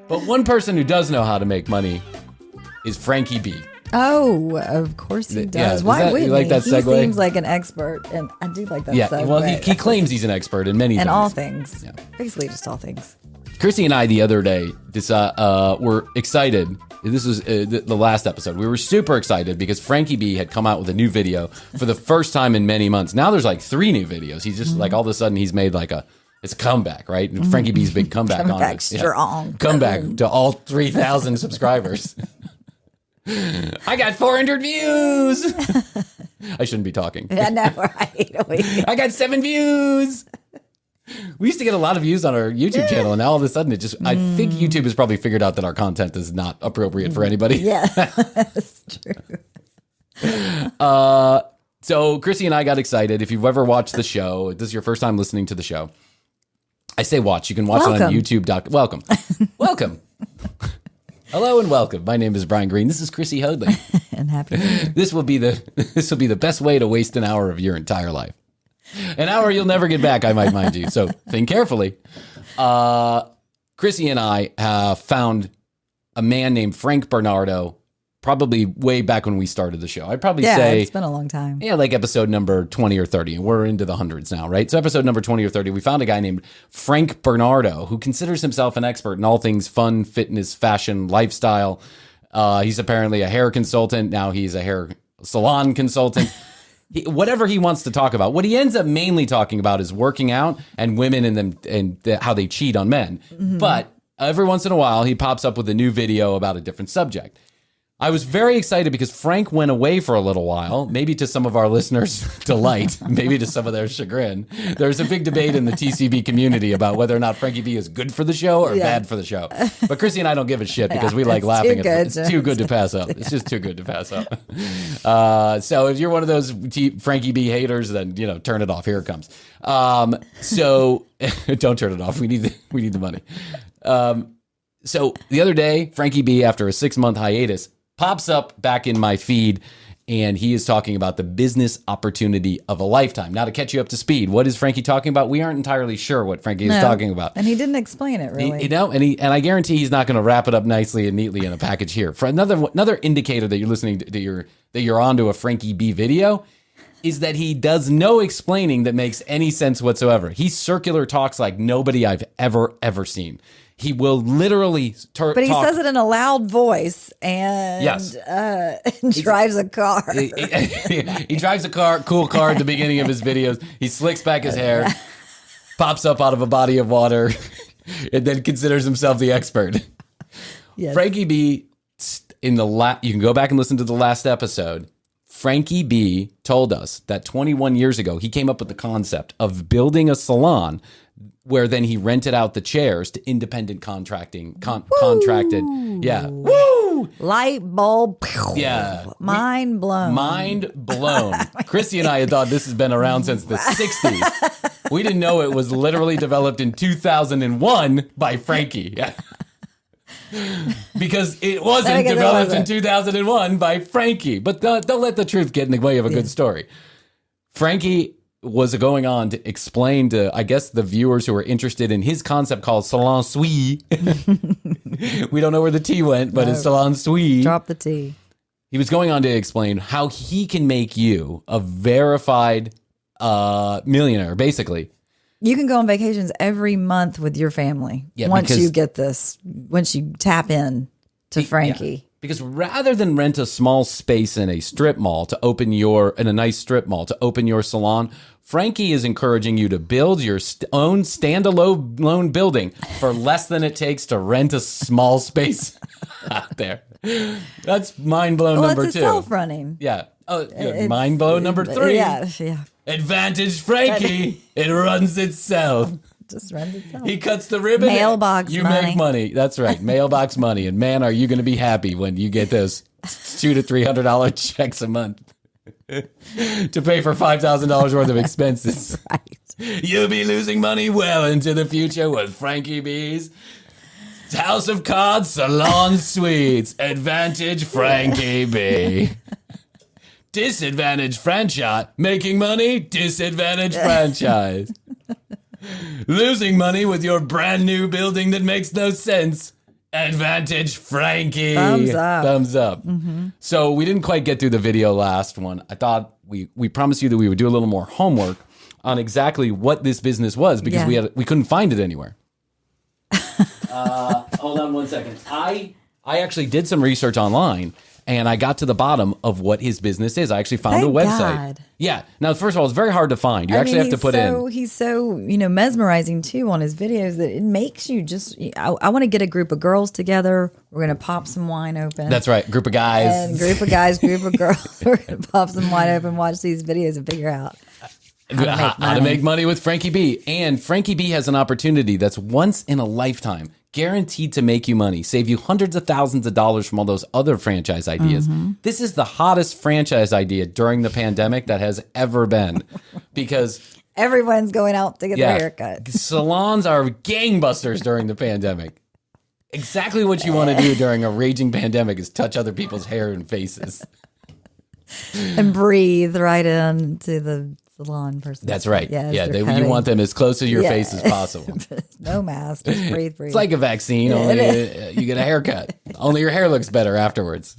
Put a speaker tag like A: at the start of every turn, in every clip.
A: But one person who does know how to make money is Frankie B.
B: Oh, of course he does. Why wouldn't
A: you like that segue?
B: He seems like an export, and I do like that segue.
A: Well, he claims he's an expert in many things.
B: In all things. Yeah. Basically just all things.
A: Krissy and I the other day were excited. This was the last episode. We were super excited because Frankie B had come out with a new video for the first time in many months. Now there's like 3 new videos. He's just like all of a sudden he's made like it's a comeback, right? And Frankie B's big comeback on it.
B: Comeback strong.
A: Yeah. Comeback to all 3,000 subscribers. I got 400 views. I shouldn't be talking.
B: I know, right?
A: I got 7 views. We used to get a lot of views on our YouTube channel, and now all of a sudden it just, I think YouTube has probably figured out that our content is not appropriate for anybody.
B: Yeah, that's true.
A: So Krissy and I got excited. If you've ever watched the show, this is your first time listening to the show. I say watch. You can watch it on YouTube. Welcome. Welcome. Hello and welcome. My name is Brian Green. This is Krissy Hoadley.
B: And happy New Year.
A: This will be the best way to waste an hour of your entire life. An hour you'll never get back, I might mind you. So think carefully. Krissy and I have found a man named Frank Bernardo, probably way back when we started the show. I'd probably say
B: it's been a long time.
A: Yeah, like episode number 20 or 30. And we're into the hundreds now, right? So episode number 20 or 30, we found a guy named Frank Bernardo who considers himself an expert in all things fun, fitness, fashion, lifestyle. He's apparently a hair consultant. Now he's a hair salon consultant. Whatever he wants to talk about. What he ends up mainly talking about is working out and women and how they cheat on men. Mm-hmm. But every once in a while, he pops up with a new video about a different subject. I was very excited because Frank went away for a little while, maybe to some of our listeners' delight, maybe to some of their chagrin. There's a big debate in the TCB community about whether or not Frankie B is good for the show or bad for the show. But Krissy and I don't give a shit because we like laughing at it. It's too good to pass up. It's just too good to pass up. So if you're one of those Frankie B haters, then, turn it off. Here it comes. So don't turn it off. We need the money. So the other day, Frankie B, after a 6-month hiatus, pops up back in my feed, and he is talking about the business opportunity of a lifetime. Now, to catch you up to speed, what is Frankie talking about? We aren't entirely sure what Frankie is talking about.
B: And he didn't explain it, really.
A: And I guarantee he's not going to wrap it up nicely and neatly in a package here. For another indicator that you're listening to, that you're onto a Frankie B video, is that he does no explaining that makes any sense whatsoever. He circular talks like nobody I've ever seen. He will literally
B: But he says it in a loud voice and drives a car.
A: He drives a cool car at the beginning of his videos. He slicks back his hair, pops up out of a body of water, and then considers himself the expert. Yes. Frankie B, you can go back and listen to the last episode. Frankie B told us that 21 years ago, he came up with the concept of building a salon where then he rented out the chairs to independent contracted. Yeah. Woo!
B: Light bulb.
A: Yeah.
B: Mind blown.
A: Mind blown. Krissy and I had thought this has been around since the 60s. We didn't know it was literally developed in 2001 by Frankie. Yeah. Because it wasn't developed in 2001 by Frankie. But don't let the truth get in the way of a good story. Frankie was going on to explain to, I guess, the viewers who are interested in his concept called Salon Design. We don't know where the T went, but it's Salon Design.
B: Drop the T.
A: He was going on to explain how he can make you a verified millionaire, basically.
B: You can go on vacations every month with your family once you get this, once you tap in to Frankie.
A: Yeah. Because rather than rent a small space in a strip mall to open in a nice strip mall to open your salon, Frankie is encouraging you to build your own standalone building for less than it takes to rent a small space out there. That's mind blown number 2.
B: It's self-running.
A: Yeah. Oh, mind blown number 3.
B: Yeah.
A: Advantage Frankie. It runs itself.
B: Just runs itself.
A: He cuts the ribbon.
B: Mailbox
A: you
B: money.
A: make money. That's right. Mailbox money. And man, are you going to be happy when you get those $200 to $300 checks a month to pay for $5,000 worth of expenses.
B: Right.
A: You'll be losing money well into the future with Frankie B's House of Cards Salon Suites. Advantage Frankie B. Disadvantage franchise. Making money. Disadvantage franchise. Losing money with your brand new building that makes no sense. Advantage Frankie.
B: Thumbs up.
A: Thumbs up. Mm-hmm. So we didn't quite get through the video last one. I thought we promised you that we would do a little more homework on exactly what this business was because we couldn't find it anywhere. Hold on 1 second. I actually did some research online and I got to the bottom of what his business is. I actually found a website.
B: God.
A: Yeah. Now, first of all, it's very hard to find. You actually have to put in.
B: He's so, mesmerizing too on his videos that it makes you just, I want to get a group of girls together. We're going to pop some wine open.
A: That's right. Group of guys.
B: And group of guys, group of girls. We're going to pop some wine open, watch these videos and figure out
A: how to make money with Frankie B. And Frankie B has an opportunity that's once in a lifetime, guaranteed to make you money, save you hundreds of thousands of dollars from all those other franchise ideas. Mm-hmm. This is the hottest franchise idea during the pandemic that has ever been because
B: everyone's going out to get their haircut.
A: Salons are gangbusters during the pandemic. Exactly what you want to do during a raging pandemic is touch other people's hair and faces.
B: And breathe right into the salon person.
A: That's right. You want them as close to your face as possible.
B: No mask. Just breathe.
A: It's like a vaccine, only you get a haircut. Only your hair looks better afterwards.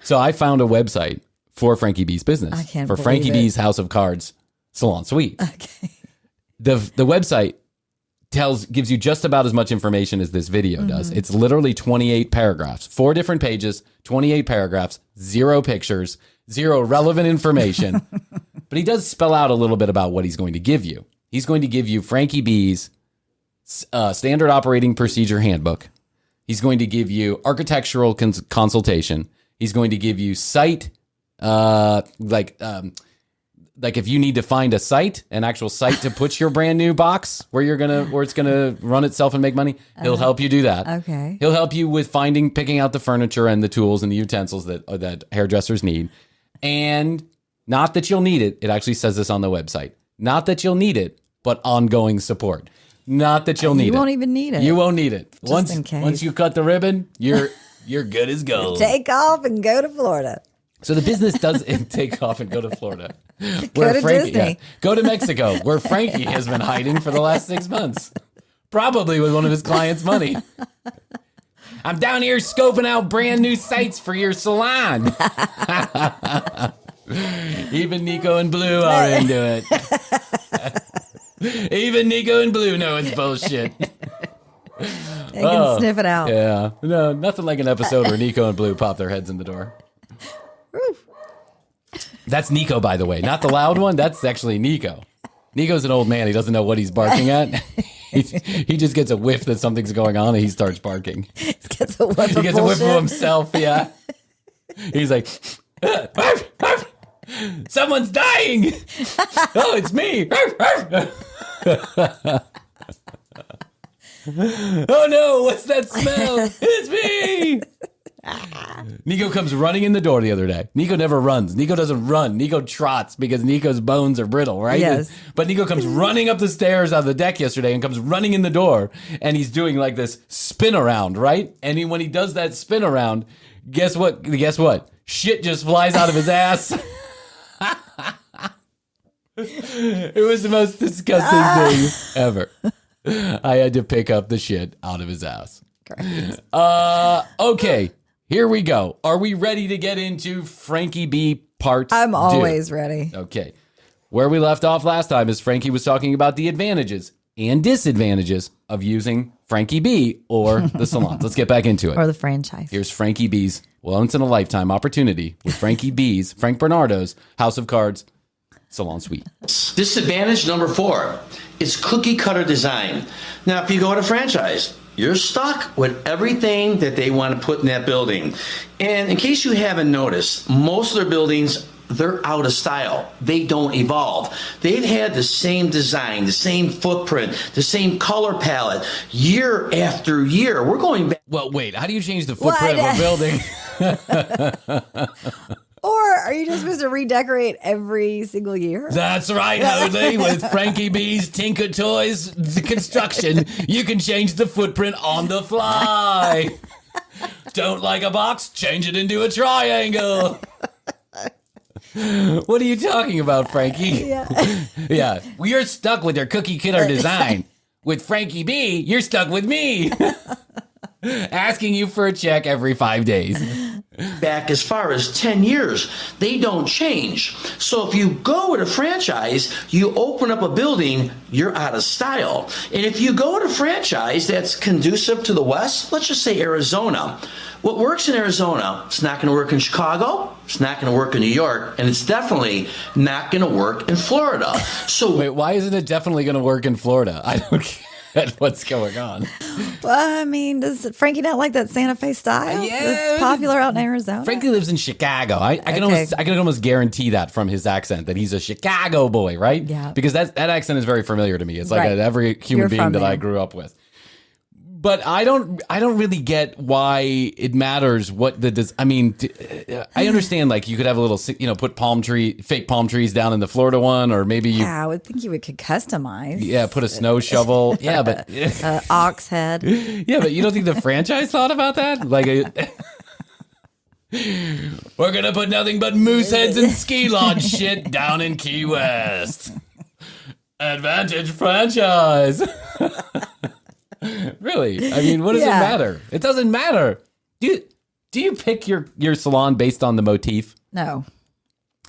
A: So I found a website for Frankie B's business.
B: I can't
A: for
B: believe
A: Frankie
B: it.
A: B's House of Cards Salon Suite.
B: Okay.
A: The website gives you just about as much information as this video does. It's literally 28 paragraphs, 4 different pages, 28 paragraphs, 0 pictures, 0 relevant information. But he does spell out a little bit about what he's going to give you. He's going to give you Frankie B's standard operating procedure handbook. He's going to give you architectural consultation. He's going to give you site, like if you need to find a site, an actual site to put your brand new box where it's gonna run itself and make money. He'll help you do that.
B: Okay.
A: He'll help you with picking out the furniture and the tools and the utensils that hairdressers need. And not that you'll need it. It actually says this on the website. Not that you'll need it, but ongoing support. Not that you'll need it.
B: You won't even need it.
A: You won't need it.
B: Just in case.
A: Once you cut the ribbon, you're good as gold.
B: Take off and go to Florida.
A: So the business does take off and go to Florida.
B: Go to Disney.
A: Go to Mexico, where Frankie has been hiding for the last 6 months. Probably with one of his clients' money. I'm down here scoping out brand new sites for your salon. Even Nico and Blue are into it. Even Nico and Blue know it's bullshit.
B: They can sniff it out.
A: Yeah. No, nothing like an episode where Nico and Blue pop their heads in the door. That's Nico, by the way. Not the loud one. That's actually Nico. Nico's an old man. He doesn't know what he's barking at. He just gets a whiff that something's going on and he starts barking.
B: He gets a whiff
A: of himself, yeah. He's like, someone's dying. Oh, it's me. Oh no, what's that smell? It's me. Nico comes running in the door the other day. Nico never runs. Nico doesn't run. Nico trots because Nico's bones are brittle, right?
B: Yes.
A: But Nico comes running up the stairs out of the deck yesterday and comes running in the door and he's doing like this spin around, right? And when he does that spin around, guess what? Shit just flies out of his ass. It was the most disgusting thing ever. I had to pick up the shit out of his ass.
B: Great.
A: Okay, here we go. Are we ready to get into Frankie B part 2?
B: I'm always ready.
A: Okay. Where we left off last time is Frankie was talking about the advantages and disadvantages of using Frankie B or the salons. Let's get back into it.
B: Or the franchise.
A: Here's Frankie B's once in a lifetime opportunity with Frank Bernardo's House of Cards Salon Suite.
C: Disadvantage number 4 is cookie cutter design. Now, if you go to franchise, you're stuck with everything that they want to put in that building. And in case you haven't noticed, most of their buildings, they're out of style. They don't evolve. They've had the same design, the same footprint, the same color palette year after year. We're going back.
A: Well, wait, how do you change the footprint of a building?
B: Or are you just supposed to redecorate every single year?
A: That's right, Jose. With Frankie B's Tinker Toys construction, you can change the footprint on the fly. Don't like a box? Change it into a triangle. What are you talking about, Frankie? Yeah. We are stuck with your cookie cutter design. With Frankie B, you're stuck with me. Asking you for a check every 5 days.
C: Back as far as 10 years, they don't change. So if you go with a franchise, you open up a building, you're out of style. And if you go to a franchise that's conducive to the West, let's just say Arizona. What works in Arizona, it's not going to work in Chicago, it's not going to work in New York, and it's definitely not going to work in Florida. So
A: wait, why isn't it definitely going to work in Florida? I don't get what's going on.
B: Well, I mean, does Frankie not like that Santa Fe style?
A: Yeah,
B: it's popular out in Arizona.
A: Frankie lives in Chicago. I can almost guarantee that from his accent that he's a Chicago boy, right?
B: Yeah.
A: Because that accent is very familiar to me. It's like every human being that I grew up with. But I don't really get why it matters what the I mean, I understand like you could have a little, put fake palm trees down in the Florida one, or maybe you.
B: Yeah, I would think you could customize.
A: Yeah, put a snow shovel. Yeah, but
B: ox head.
A: Yeah, but you don't think the franchise thought about that? Like, we're gonna put nothing but moose heads and ski lodge shit down in Key West. Advantage franchise. Really? I mean, what does it matter? It doesn't matter. Do you pick your salon based on the motif?
B: No.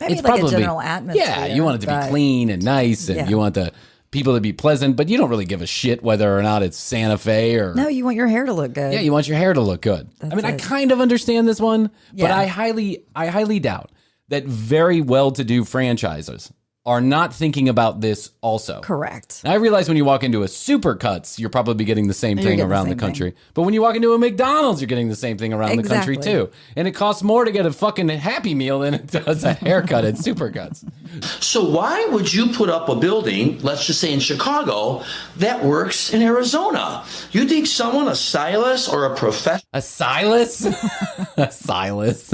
B: Maybe it's like a general atmosphere.
A: Yeah, you want it to be clean and nice, and you want the people to be pleasant, but you don't really give a shit whether or not it's Santa Fe or...
B: No, you want your hair to look good.
A: Yeah, you want your hair to look good. I kind of understand this one, but I highly doubt that very well-to-do franchisers are not thinking about this also.
B: Correct.
A: Now, I realize when you walk into a Supercuts, you're probably getting the same thing around the country. But when you walk into a McDonald's, you're getting the same thing around the country too. And it costs more to get a fucking Happy Meal than it does a haircut at Supercuts.
C: So why would you put up a building, let's just say in Chicago, that works in Arizona? You think someone, a stylist or a professional...
A: A stylist? A stylist.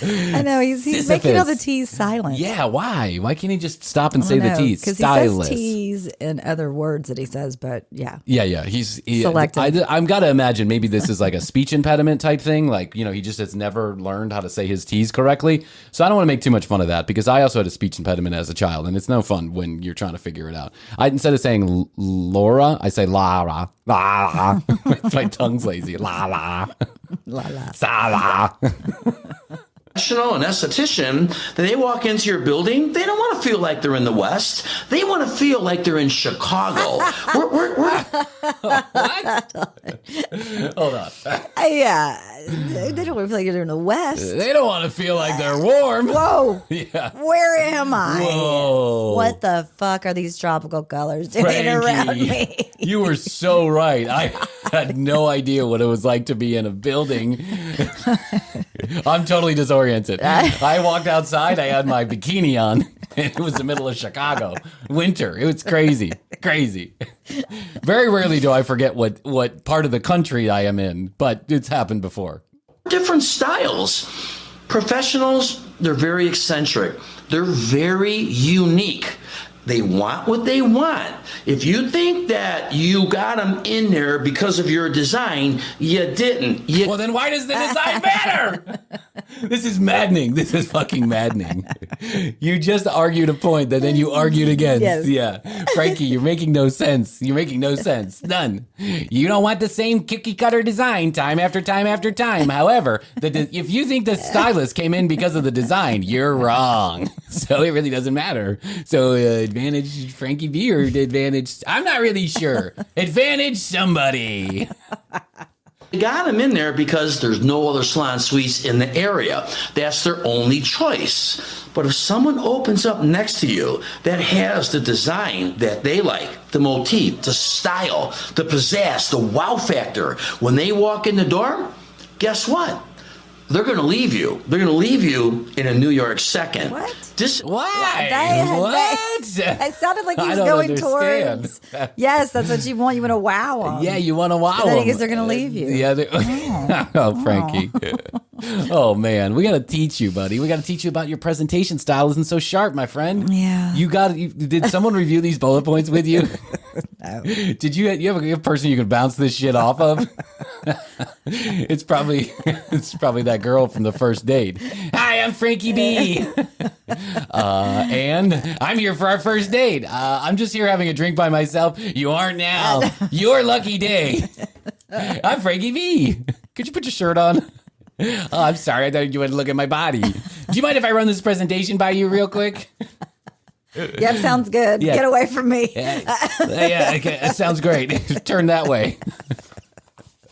B: I know, he's making all the T's silent.
A: Yeah, why? Why can't he just stop and say the T's?
B: Because he says T's in other words that he says, but yeah.
A: Yeah. He's
B: selective.
A: I'm got to imagine maybe this is like a speech impediment type thing. Like, he just has never learned how to say his T's correctly. So I don't want to make too much fun of that because I also had a speech impediment as a child, and it's no fun when you're trying to figure it out. Instead of saying Laura, I say Lara. La. My tongue's lazy. La la.
B: La la.
A: Sa la.
C: Professional, an esthetician, that they walk into your building, they don't want to feel like they're in the West. They want to feel like they're in Chicago.
A: What? Hold on.
B: They don't want to feel like they're in the West.
A: They don't want to feel like they're warm.
B: Whoa.
A: Yeah.
B: Where am I?
A: Whoa.
B: What the fuck are these tropical colors doing around me?
A: You were so right. I had no idea what it was like to be in a building. I'm totally disoriented. I walked outside. I had my bikini on. It was the middle of Chicago. Winter. It was crazy. Crazy. Very rarely do I forget what part of the country I am in, but it's happened before.
C: Different styles. Professionals, they're very eccentric. They're very unique. They want what they want. If you think that you got them in there because of your design, you didn't.
A: Well, then why does the design matter? This is maddening. This is fucking maddening. You just argued a point that then you argued against.
B: Yes.
A: Yeah. Frankie, you're making no sense. You're making no sense. None. You don't want the same cookie cutter design time after time after time. However, if you think the stylist came in because of the design, you're wrong. So it really doesn't matter. So advantage Frankie B or advantage, I'm not really sure. Advantage somebody.
C: They got them in there because there's no other salon suites in the area. That's their only choice. But if someone opens up next to you that has the design that they like, the motif, the style, the pizzazz, the wow factor, when they walk in the door, guess what? They're going to leave you. They're going to leave you in a New York second.
B: What?
A: Why? What?
B: It sounded like he was going towards. Yes, that's what you want. You want to wow them.
A: Yeah, you want to wow them.
B: Because they're going to leave you.
A: Yeah. Oh, Frankie. Oh, man. We got to teach you, buddy. We got to teach you about your presentation style isn't so sharp, my friend.
B: Yeah.
A: Did someone review these bullet points with you?
B: No.
A: Did you have a person you can bounce this shit off of? It's probably that girl from the first date. Hi, I'm Frankie B. And I'm here for our first date. I'm just here having a drink by myself. You aren't now. Your lucky day. I'm Frankie B. Could you put your shirt on? Oh, I'm sorry. I thought you would look at my body. Do you mind if I run this presentation by you real quick?
B: Yep, sounds good.
A: Yeah.
B: Get away from me.
A: Yeah, okay, that sounds great. Turn that way.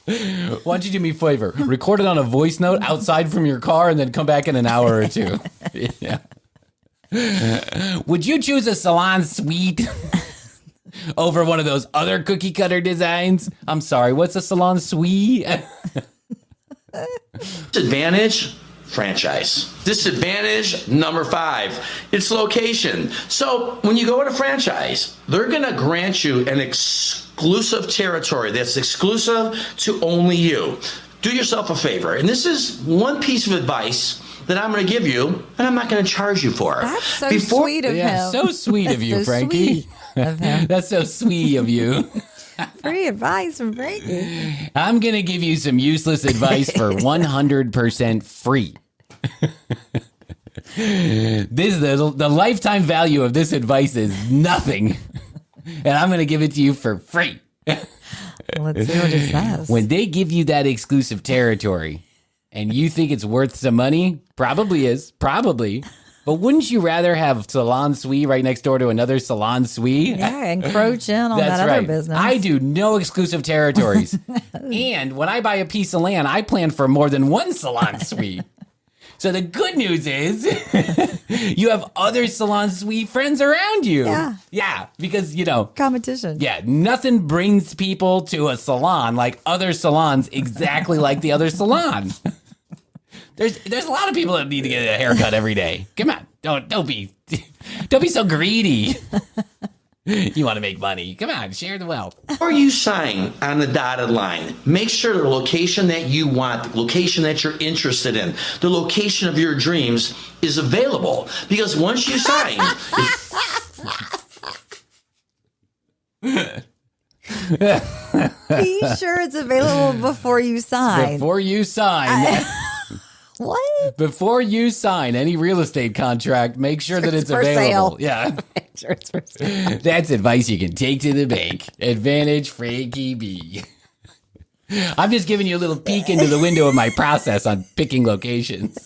A: Why don't you do me a favor? Record it on a voice note outside from your car and then come back in an hour or two. Yeah. Would you choose a salon suite over one of those other cookie cutter designs? I'm sorry, what's a salon suite?
C: Disadvantage, franchise. Disadvantage number 5, it's location. So when you go to franchise, they're going to grant you an exclusive territory that's exclusive to only you. Do yourself a favor. And this is one piece of advice that I'm going to give you, and I'm not going to charge you for.
B: That's so sweet of him.
A: So sweet of you,
B: so
A: Frankie.
B: Of him.
A: That's so sweet of you.
B: Free advice from Frankie.
A: I'm going to give you some useless advice for 100% free. This the lifetime value of this advice is nothing. And I'm going to give it to you for free.
B: Let's see what it says.
A: When they give you that exclusive territory and you think it's worth some money, probably is, probably. But wouldn't you rather have Salon Suite right next door to another Salon Suite?
B: Yeah, encroach in on that other business.
A: I do no exclusive territories. And when I buy a piece of land, I plan for more than one Salon Suite. So the good news is you have other Salon Suite friends around you.
B: Yeah.
A: Yeah, because,
B: competition.
A: Yeah, nothing brings people to a salon like other salons exactly like the other salon. There's a lot of people that need to get a haircut every day. Come on, don't be so greedy. You want to make money. Come on, share the wealth.
C: Before you sign on the dotted line, make sure the location that you want, the location that you're interested in, the location of your dreams is available. Because once you sign...
B: Be sure it's available before you sign.
A: Before you sign.
B: What?
A: Before you sign any real estate contract, make sure that it's
B: for
A: available.
B: sale.
A: Yeah.
B: Make sure it's for sale.
A: That's advice you can take to the bank. Advantage Frankie B. I'm just giving you a little peek into the window of my process on picking locations.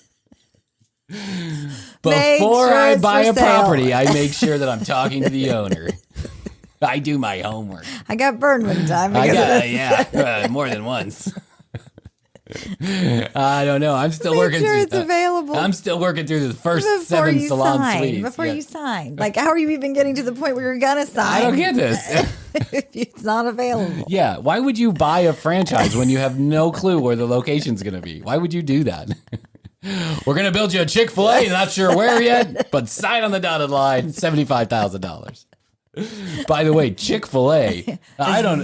A: Before I buy a property, I make sure that I'm talking to the owner. I do my homework.
B: I got burned one time.
A: More than once. I don't know. I'm still working.
B: Make sure it's available.
A: I'm still working through the first 7 salon suites.
B: Before you sign. Like, how are you even getting to the point where you're going to sign?
A: I don't get this.
B: If it's not available.
A: Yeah. Why would you buy a franchise when you have no clue where the location's going to be? Why would you do that? We're going to build you a Chick-fil-A. Not sure where yet, but sign on the dotted line, $75,000. By the way, Chick-fil-A, I don't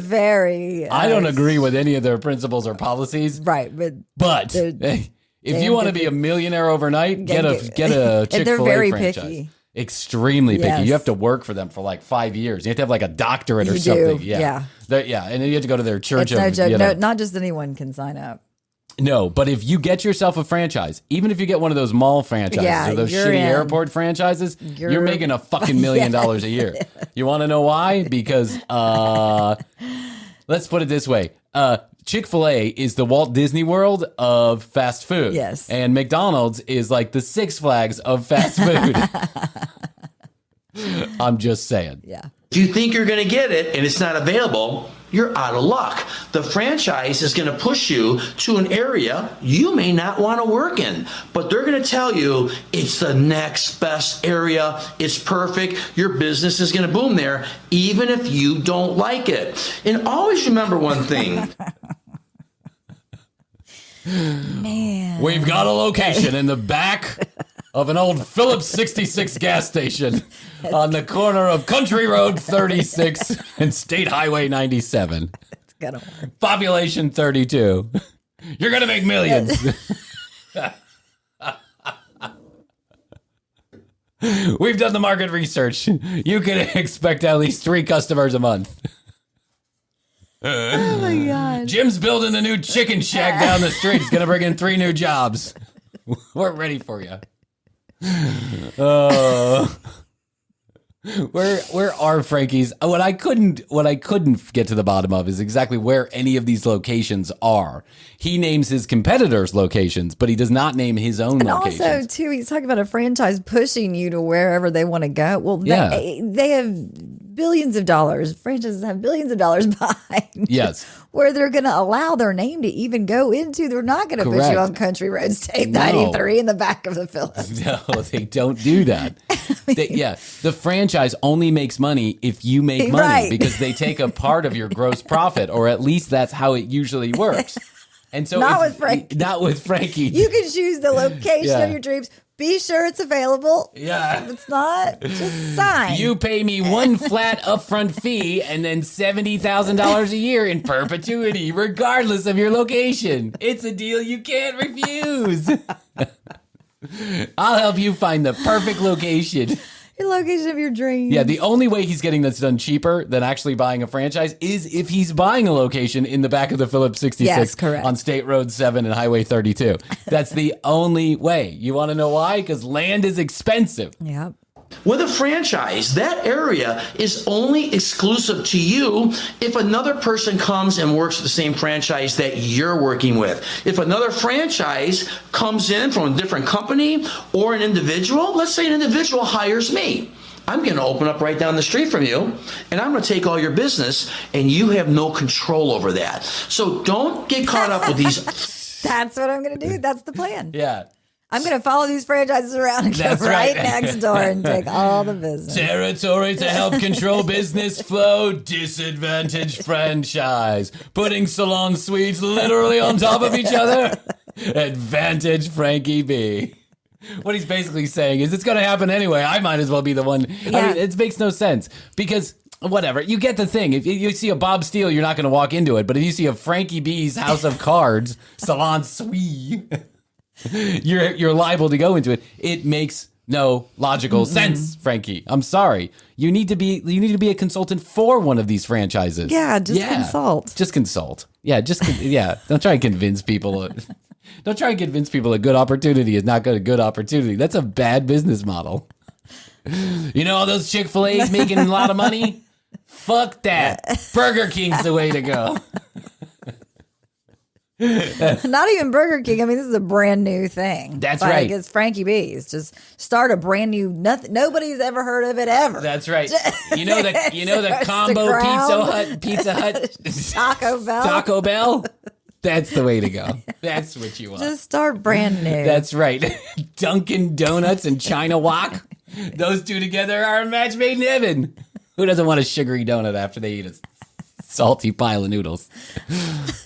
A: agree with any of their principles or policies.
B: Right,
A: but if you want to be a millionaire overnight, get a Chick-fil-A
B: they're very
A: franchise.
B: Picky.
A: Extremely picky.
B: Yes.
A: You have to work for them for like 5 years. You have to have like a doctorate or
B: You
A: something.
B: do,
A: Yeah. And then you have to go to their church.
B: It's no joke. No, not just anyone can sign up.
A: No, but if you get yourself a franchise, even if you get one of those mall franchises or those shitty airport franchises, you're making a fucking $1 million a year. You want to know why? Because let's put it this way. Chick-fil-A is the Walt Disney World of fast food.
B: Yes.
A: And McDonald's is like the Six Flags of fast food. I'm just saying.
B: Yeah.
C: If you think you're going to get it and it's not available, you're out of luck. The franchise is going to push you to an area you may not want to work in, but they're going to tell you it's the next best area. It's perfect. Your business is going to boom there, even if you don't like it. And always remember one thing.
B: Man.
A: We've got a location in the back of an old Phillips 66 gas station on the corner of Country Road 36 and State Highway 97.
B: It's gonna work.
A: Population 32. You're going to make millions. We've done the market research. You can expect at least 3 customers a month.
B: Oh my God.
A: Jim's building a new chicken shack down the street. He's going to bring in 3 new jobs. We're ready for you. Where are Frankie's? What I couldn't get to the bottom of is exactly where any of these locations are. He names his competitors' locations, but he does not name his own locations.
B: Also, too, he's talking about a franchise pushing you to wherever they want to go. Well, they have billions of dollars. Franchises have billions of dollars behind.
A: Yes.
B: Where they're going to allow their name to even go into. They're not going to push you on Country Road State 93 in the back of the Phillips.
A: No, they don't do that. The franchise only makes money if you make money because they take a part of your gross profit, or at least that's how it usually works. And so not with Frankie.
B: You can choose the location of your dreams. Be sure it's available.
A: Yeah.
B: If it's not, just sign.
A: You pay me one flat upfront fee and then $70,000 a year in perpetuity, regardless of your location. It's a deal you can't refuse. I'll help you find the perfect location.
B: Your location of your dreams.
A: Yeah, the only way he's getting this done cheaper than actually buying a franchise is if he's buying a location in the back of the Phillips 66 on State Road 7 and Highway 32. That's the only way. You want to know why? Because land is expensive.
B: Yep.
C: With a franchise, that area is only exclusive to you if another person comes and works at the same franchise that you're working with. If another franchise comes in from a different company or an individual, let's say an individual hires me. I'm going to open up right down the street from you, and I'm going to take all your business, and you have no control over that. So don't get caught up with these.
B: That's what I'm going to do. That's the plan.
A: Yeah.
B: I'm going to follow these franchises around and go right next door and take all the business.
A: Territory to help control business flow, disadvantaged franchise. Putting salon suites literally on top of each other. Advantage Frankie B. What he's basically saying is it's going to happen anyway. I might as well be the one. Yeah. I mean, it makes no sense because whatever. You get the thing. If you see a Bob Steele, you're not going to walk into it. But if you see a Frankie B's House of Cards salon suite, you're liable to go into it. It makes no logical sense, Frankie. I'm sorry. You need to be a consultant for one of these franchises.
B: Yeah, consult.
A: Just consult. Yeah, Don't try and convince people. Don't try and convince people a good opportunity is not a good opportunity. That's a bad business model. You know all those Chick-fil-A's making a lot of money? Fuck that. Burger King's the way to go.
B: Not even Burger King. I mean, this is a brand new thing.
A: That's right.
B: It's Frankie B's. Just start a brand new nothing. Nobody's ever heard of it ever.
A: That's right. You know the combo Pizza Hut, Taco Bell. That's the way to go. That's what you want.
B: Just start brand new.
A: That's right. Dunkin' Donuts and China Wok. Those two together are a match made in heaven. Who doesn't want a sugary donut after they eat a salty pile of noodles?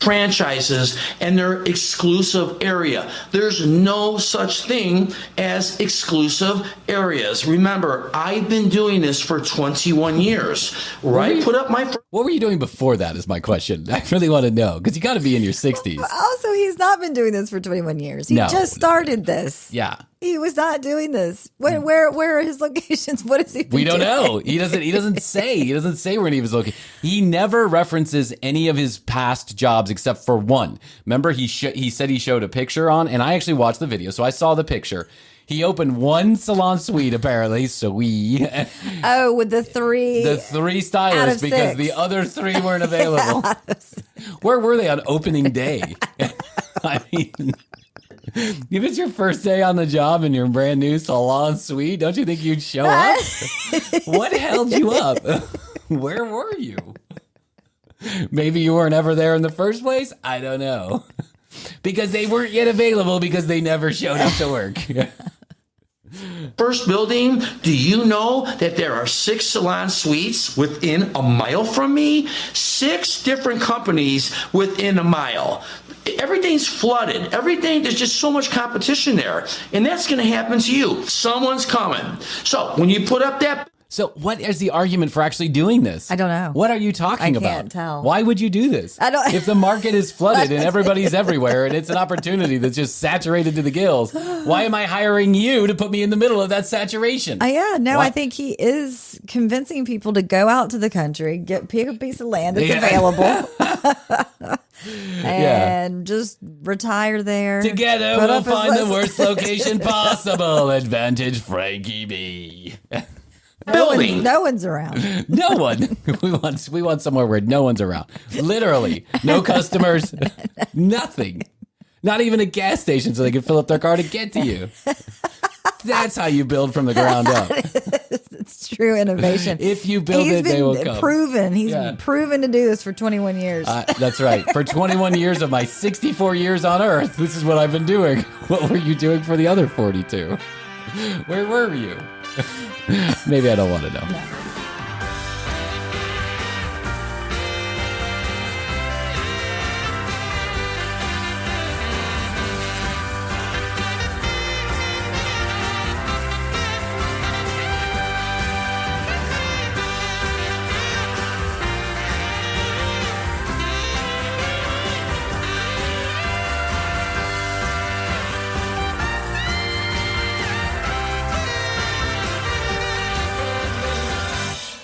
C: Franchises and their exclusive area. There's no such thing as exclusive areas. Remember, I've been doing this for 21 years, right?
A: What were you doing before that is my question. I really want to know because you got to be in your 60s.
B: Also, he's not been doing this for 21 years. He just started this.
A: Yeah.
B: He was not doing this. Where are his locations? What is he?
A: We don't know. He doesn't say. He doesn't say where any of his locations. He never references any of his past jobs except for one. Remember, he said he showed a picture on, and I actually watched the video, so I saw the picture. He opened one salon suite, apparently. So
B: with the three
A: stylists because the other three weren't available. Where were they on opening day? I mean, if it's your first day on the job and you're brand new salon suite, don't you think you'd show up? What held you up? Where were you? Maybe you weren't ever there in the first place? I don't know. Because they weren't yet available because they never showed up to work.
C: First building, do you know that there are 6 salon suites within a mile from me? 6 different companies within a mile. Everything's flooded. There's just so much competition there. And that's going to happen to you. Someone's coming. So when you put up that...
A: So what is the argument for actually doing this?
B: I don't know.
A: What are you talking about?
B: I can't tell.
A: Why would you do this?
B: I don't.
A: If the market is flooded and everybody's everywhere and it's an opportunity that's just saturated to the gills, why am I hiring you to put me in the middle of that saturation?
B: I think he is convincing people to go out to the country, pick a piece of land that's available. And just retire there.
A: Together we'll find the worst location possible. Advantage Frankie B.
C: building.
B: No one's around.
A: No one. We want somewhere where no one's around. Literally, no customers, nothing. Not even a gas station so they can fill up their car to get to you. That's how you build from the ground up.
B: It's true innovation.
A: If you build it, they will come.
B: He's proven to do this for 21 years.
A: That's right. For 21 years of my 64 years on Earth, this is what I've been doing. What were you doing for the other 42? Where were you? Maybe I don't want to know.
B: No.